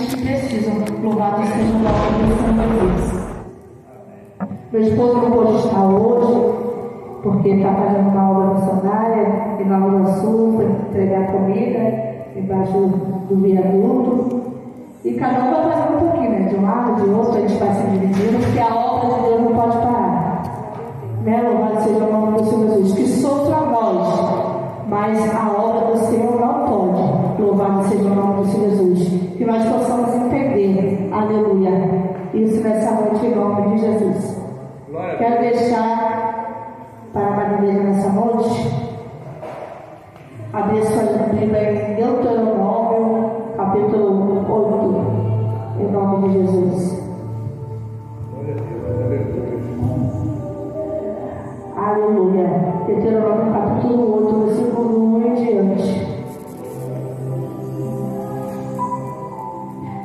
que precisam. Louvado seja o nome do Senhor Jesus. Meu esposo não pôde estar hoje, porque está fazendo uma obra missionária em Nova Sul, para entregar comida embaixo do viaduto. E cada um vai fazer um pouquinho, né? De um lado, de outro, a gente vai se dividindo, porque a obra de Deus não pode parar. Né? Louvado seja o nome do Senhor Jesus. Que sofra nós, mas a obra do Senhor não pode. Louvado seja o nome do Senhor Jesus. Que nós possamos entender, aleluia, isso nessa noite em nome de Jesus. Quero deixar para a Maria nessa noite abrir sua Bíblia em Deuteronômio, capítulo 8, em nome de Jesus. Aleluia. Deuteronômio, capítulo 8, versículo 1 em diante.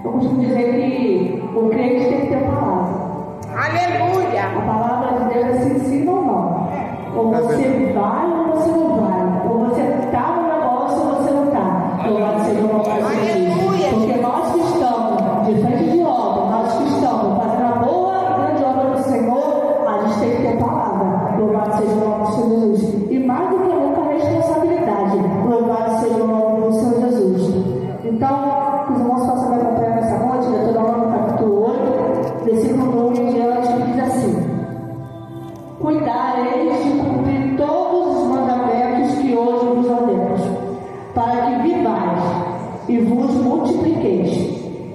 Eu costumo dizer que o crente tem que ter palavra. Aleluia. A palavra de Deus é sim, sim ou não. Ou você vai ou você não vai. Ou você está no negócio ou você não está. Louvado seja o nome de Jesus. Porque nós que estamos de frente de obra, nós que estamos fazendo a boa e grande obra do Senhor, a gente tem que ter palavra. Louvado seja o nome do Senhor Jesus. E mais do que nunca a responsabilidade. Louvado seja o nome do Senhor Jesus. Então, os irmãos possam me acompanhar nessa noite, Deuteronômio capítulo 8, versículo 1 em diante, que diz assim: cuidareis de cumprir todos os mandamentos que hoje vos ordeno, para que vivais e vos multipliqueis,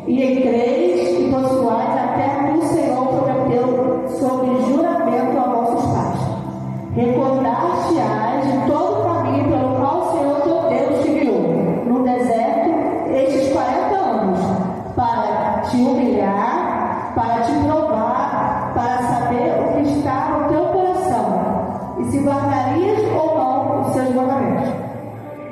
e entreis e possuais a terra que o Senhor prometeu sob juramento a vossos pais. Recordar-te-ás de todo o caminho pelo qual o Senhor teu Deus te guiou no deserto estes 40 anos, para te humilhar, para te provar, para saber o que está no teu coração, e se guardarias ou não os seus mandamentos.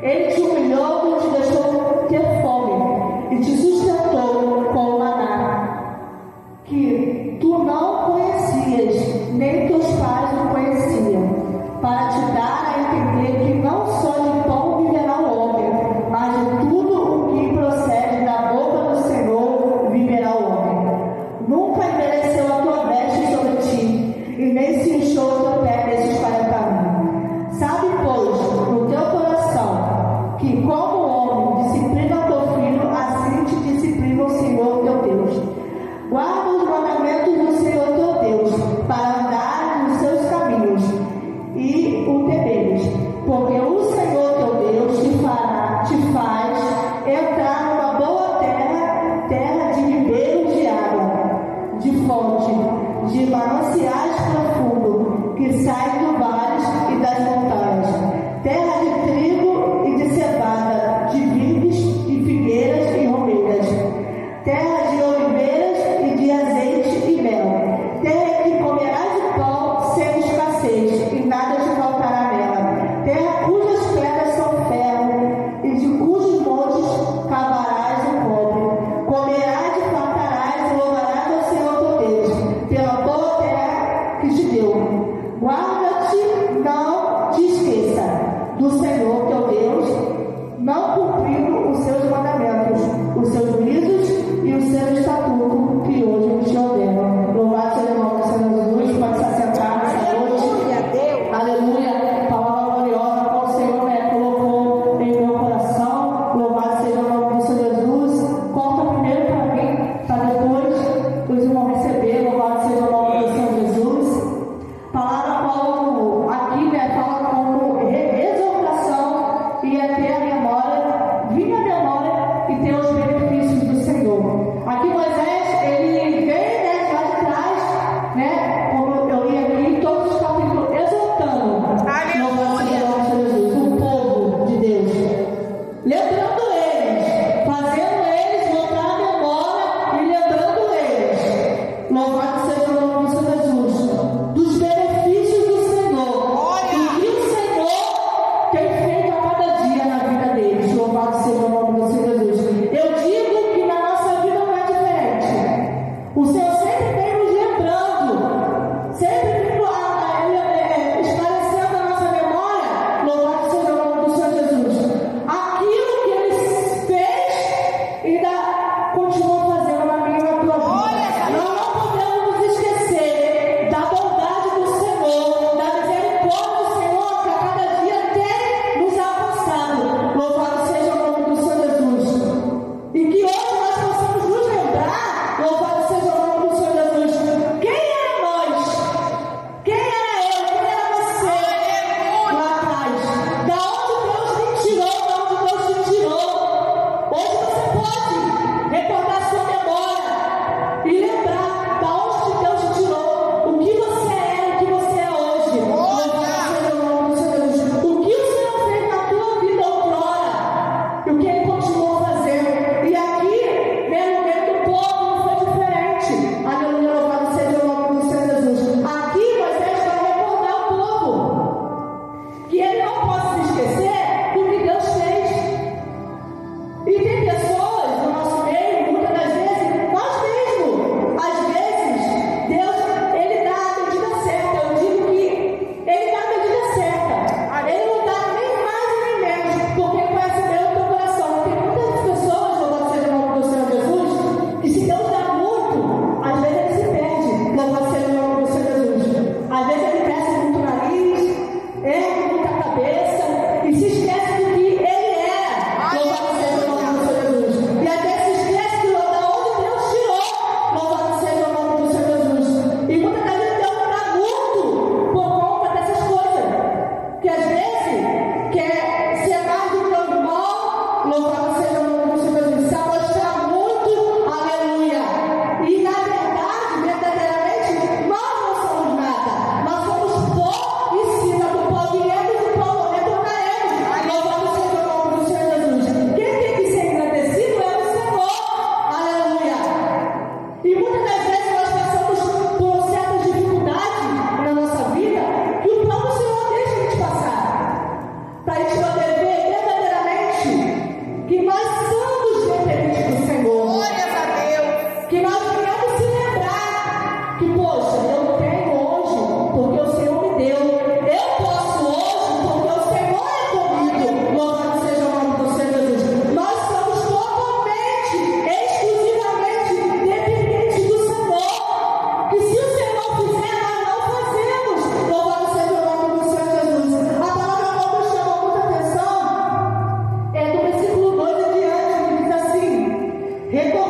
Ele te humilhou e te deixou ter fome, e te sustentou com o maná, que tu não conhecias, nem teus pais o conheciam, para te dar a entender que não só de pão viverá o homem, mas de tudo o que procede da boca do Senhor viverá o homem. Nunca envelheceu a tua veste sobre ti, e nem se inchou o teu pé nesses 40 anos. Sabe, pois, no teu coração, que como o homem disciplina o teu filho, assim te disciplina o Senhor teu Deus. Guarda os mandamentos do Senhor teu Deus, para andar nos seus caminhos, e o temeres, porque o Senhor teu Deus te faz entrar numa boa terra, terra de ribeiros de água, de fonte, de mananciais profundos, que saem do vales e das montanhas, terra de trigo e de cevada, de vides e figueiras e romeiras, terra de oliveiras e de azeite e mel, terra que comerás de pão sem escassez, e nada te faltará nela, terra cujas pedras são ferro, e de cujos montes cavarás o cobre. Comerás e fartarás e louvarás ao Senhor teu Deus, pela boa terra que te deu. Guarda-te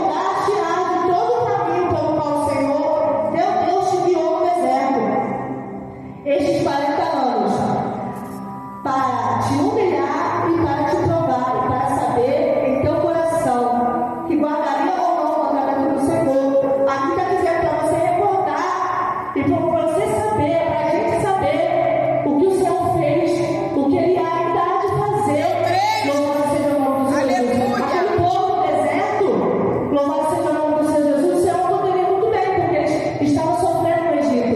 recordar, tirar de todo o caminho pelo qual o Senhor, teu Deus, te guiou no deserto, estes 40 anos, para te humilhar e para te provar, e para saber em teu coração que guardaria ou não o mandamento do Senhor. Aqui está dizendo para você recordar e para você saber, para a gente saber o que o Senhor fez, o que Ele ainda há de fazer. Louvado seja o nome do Senhor Jesus. Aquele povo no deserto, louvado seja o nome do Senhor Jesus. O Senhor poderia muito bem, porque eles estavam sofrendo no Egito.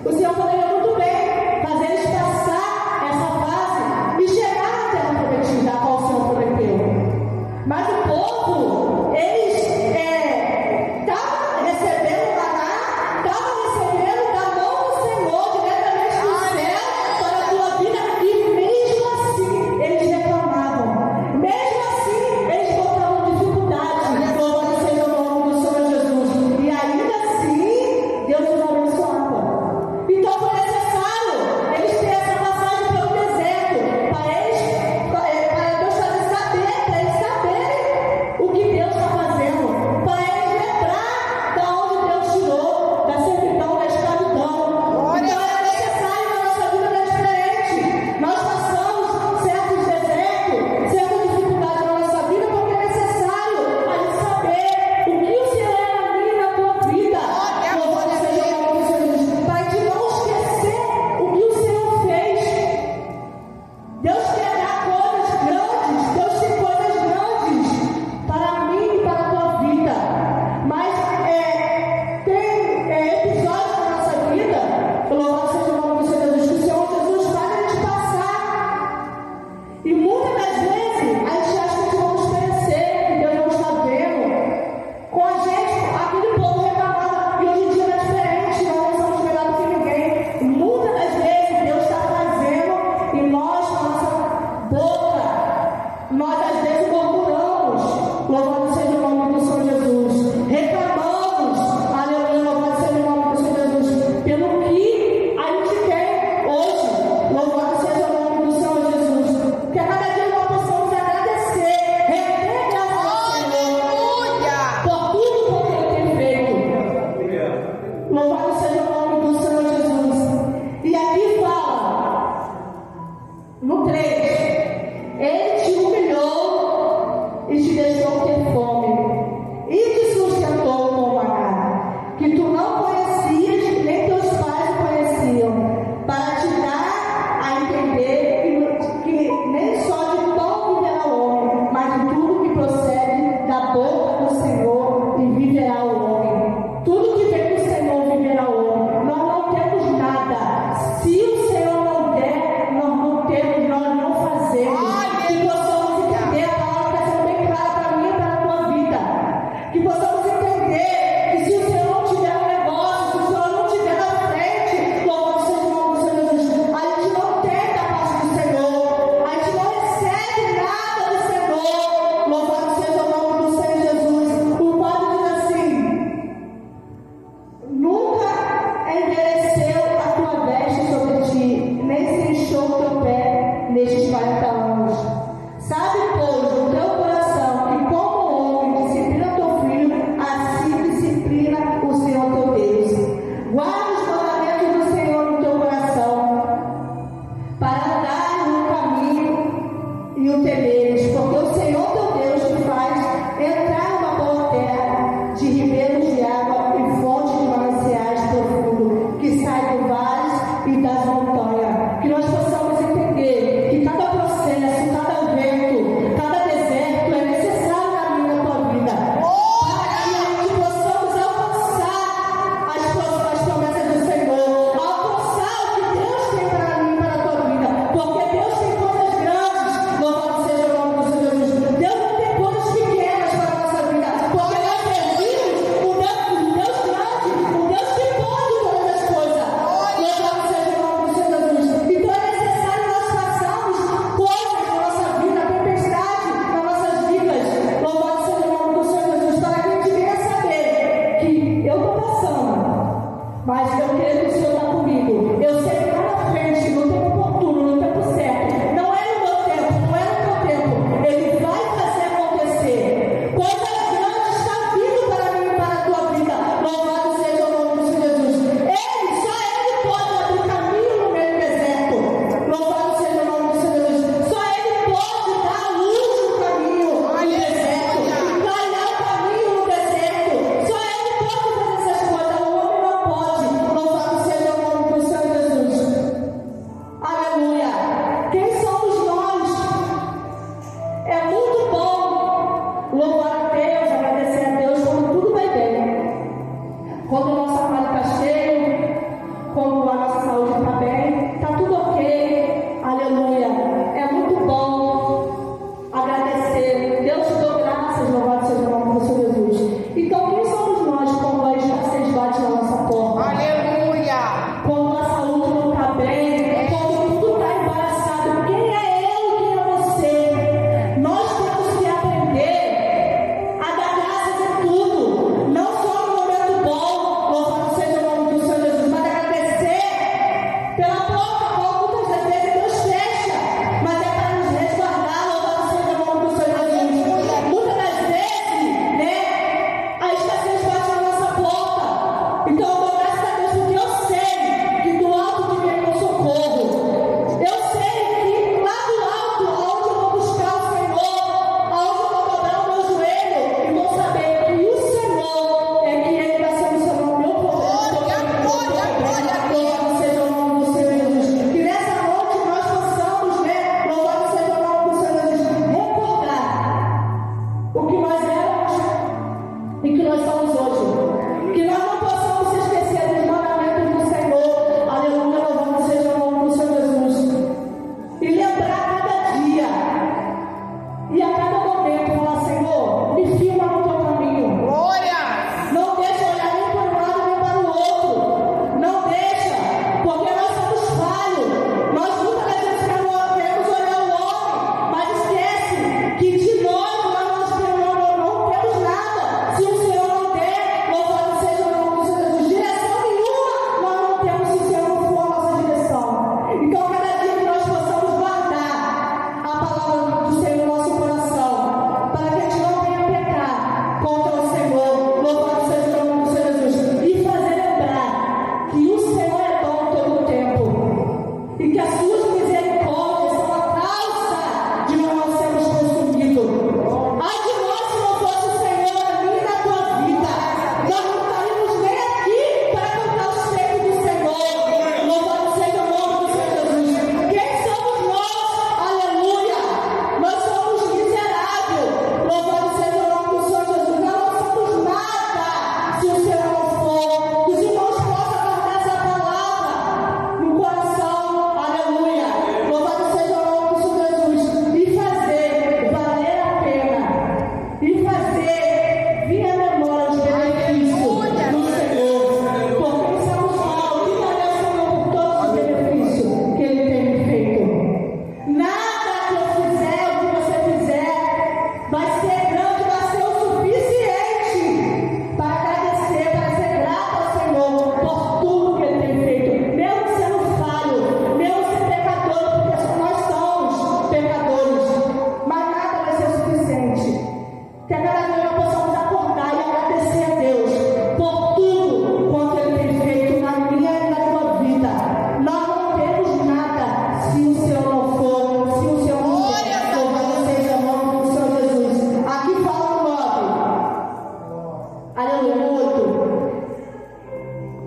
O Senhor poderia muito bem fazer eles passar essa fase e chegar à terra prometida, a qual o Senhor prometeu. Mas o povo, eles estavam recebendo maná, estavam recebendo da mão do Senhor, diretamente do céu, para a tua vida, e mesmo assim eles reclamavam, mesmo assim eles botavam dificuldade. Louvado seja o nome do Senhor Jesus, e ainda assim Deus os abençoava. Então foi necessário eles terem essa passagem pelo deserto, para Deus fazer saber, para eles saberem o que Deus está fazendo, para eles lembrar de onde Deus tirou, da servidão, da escravidão. Então é necessário na nossa vida é diferente. Nós passamos certos desertos, certas dificuldades na nossa vida, porque é necessário a gente saber o que o Senhor é na minha e na tua vida. Louvado seja o nome do Senhor Jesus, para que não esquecer o que o Senhor fez. Deus quer dar coisas grandes, Deus tem coisas grandes para mim e para a tua vida. Mas tem episódios na nossa vida, louvado seja o nome do Senhor Jesus, que o Senhor Jesus faz a gente passar. E muitas das vezes a gente acha que a gente vamos perecer, que Deus não está vendo. Com a gente, aquele povo reclamava, e hoje em dia não é diferente, nós não somos melhor do que ninguém. Muitas das vezes Deus está fazendo e nós, com a nossa boca, nós às vezes murmuramos. Louvado seja o nome do Senhor Jesus. Reclamamos, aleluia, louvado seja o nome do Senhor Jesus, pelo que a gente tem hoje. Louvado seja o nome do Senhor Jesus. Que a cada dia nós possamos agradecer, render graças ao Senhor por tudo que Ele tem feito. Louvado seja o nome do Senhor Jesus. E aqui fala, no 3, Ele te humilhou e te deixou ter fome, e te sustentou com maná, que tu não conhecias, nem teus pais o conheciam, para te dar a entender que nem só de pão viverá o homem, mas de tudo que procede da boca do Senhor e viverá o homem. Tudo que vem do Senhor viverá o homem. Nós não temos nada. Se o Senhor não der, nós não temos, nós não fazemos. Que possamos entender, a palavra está sendo bem clara para mim e para a tua vida. Que possamos entender que se o Senhor não tiver um negócio, se o Senhor não tiver na frente, louvado seja o nome do Senhor Jesus, a gente não tem da parte do Senhor, a gente não recebe nada do Senhor. Louvado seja o nome do Senhor Jesus. O Padre diz assim: nunca envelheceu a tua veste sobre ti, nem se inchou o teu pé nestes 40 anos. Sabe, pois, no teu coração que como homem disciplina teu filho, assim disciplina o Senhor teu Deus. Guarda os mandamentos do Senhor no teu coração, para andar no caminho e o temeres, porque o Senhor teu Deus te faz entrar numa boa terra, de ribeiros de água e fontes de mananciais profundos, que sai do vales e das montanhas. Que nós possamos entender que cada processo, cada vento, cada deserto é necessário na minha e na tua vida, para que a gente possamos alcançar as promessas do Senhor, alcançar o que Deus tem para mim e para a tua vida, porque Deus tem coisas grandes. Louvado seja o nome do Senhor Jesus. Deus não tem coisas pequenas para a nossa vida, porque nós servimos o Deus grande, o Deus que pode todas as coisas. Louvado seja o nome do Senhor Jesus. Então é necessário nós passarmos coisas na nossa vida, tempestade nas nossas vidas. Louvado seja o nome do Senhor Jesus, para que a gente venha saber que eu estou passando, mas eu creio que o Senhor está comigo. Eu sei que lá na frente, no tempo oportuno, no tempo certo, não é no meu tempo, não é no teu tempo, Ele vai fazer acontecer. Coisas grandes está vindo em que nós somos hoje. Que nós não possamos se esquecer dos mandamentos do Senhor. Aleluia, louvado seja o nome do Senhor Jesus. E lembrar cada dia e a cada momento falar: Senhor, me firma no teu caminho. Glória! Não deixa olhar nem para um lado nem para o outro. Não deixa, porque nós somos falhos. Nós muitas vezes queremos olhar o homem, mas esquece que de nós não temos nada. Se o Senhor não der, louvado seja o nome do Senhor Jesus. Direção nenhuma nós não temos se o Senhor não for a nossa direção. Então, cada dia que nós possamos guardar a palavra do Senhor no nosso coração, para que a gente não venha pecar contra o Senhor, louvado seja o nome do Senhor Jesus, e fazer lembrar que o Senhor é bom todo o tempo e que as suas misericórdias são a causa de nós não sermos consumidos. Ai de nós se não fosse o Senhor na minha e na tua vida, nós não estaríamos nem aqui para cantar os feitos do Senhor. Louvado seja o nome do Senhor Jesus. Quem somos nós? Aleluia! Nós somos miseráveis. Louvado seja o nome do Senhor Jesus. Nós não somos nada se o Senhor não for. Os irmãos possam guardar essa palavra no coração. Aleluia! Louvado seja o nome do Senhor Jesus. E fazer valer a pena. E fazer vir à memória os benefícios do Senhor. Porque estamos mal. E agradecer ao Senhor por todos os benefícios que Ele tem me feito. Nada que eu fizer, o que você fizer, vai ser grande, vai ser o suficiente para agradecer, para ser grato ao Senhor por tudo que Ele tem feito. Mesmo sendo falho, mesmo sendo pecador, porque nós somos pecadores, mas nada vai ser suficiente. Que a cada dia nós possamos acordar e agradecer a Deus por tudo quanto Ele tem feito na minha e na tua vida. Nós não temos nada se o Senhor não for, se o Senhor não der. Louvado seja o nome do Senhor Jesus. Aqui fala o 9. Aleluia, 8.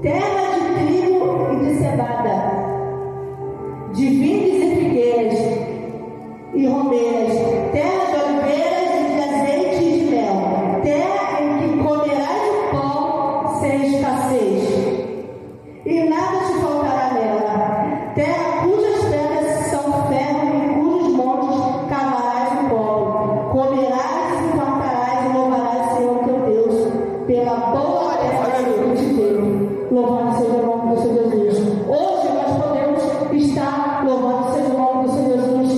Terra de trigo e de cevada, de vinhos e figueiras e romeiras, terra de oliveiras e de azeite e de mel, terra em que comerás o pão sem escassez, e nada te faltará nela, terra cujas pedras são ferro e cujos montes cavarás o pó, comerás e fartarás e louvarás o Senhor teu Deus pela boa terra que Ele te deu. Louvado seja o nome do Senhor Jesus. Hoje nós podemos estar, louvado seja o nome do Senhor Jesus,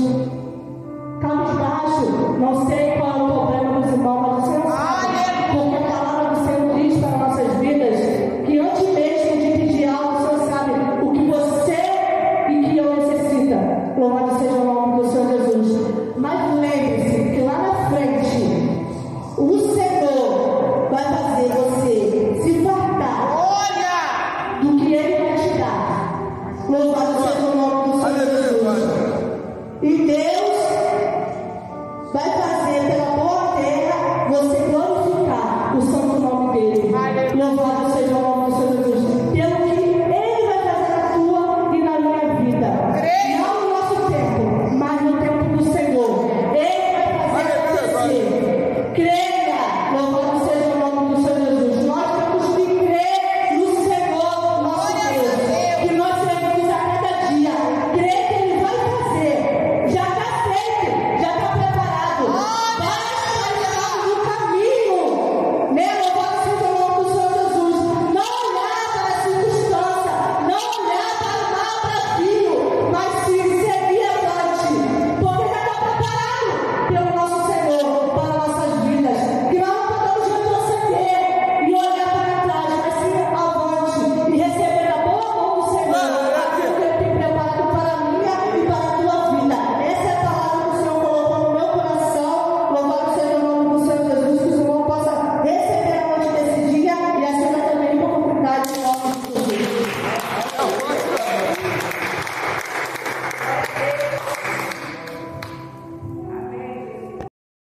cabisbaixo. Não sei qual é o problema dos irmãos, mas o Senhor sabe. Porque a palavra do Senhor diz para nossas vidas que antes mesmo de pedir algo, o Senhor sabe o que você e que eu necessita. Louvado seja o nome do Senhor Jesus. Mas lembre-se que lá na frente o Senhor vai fazer você se fartar Glória! do que Ele vai te dar. Louvado seja o nome do Senhor Jesus. E Deus vai fazer pela boa terra você glorificar o santo nome dele. Louvado seja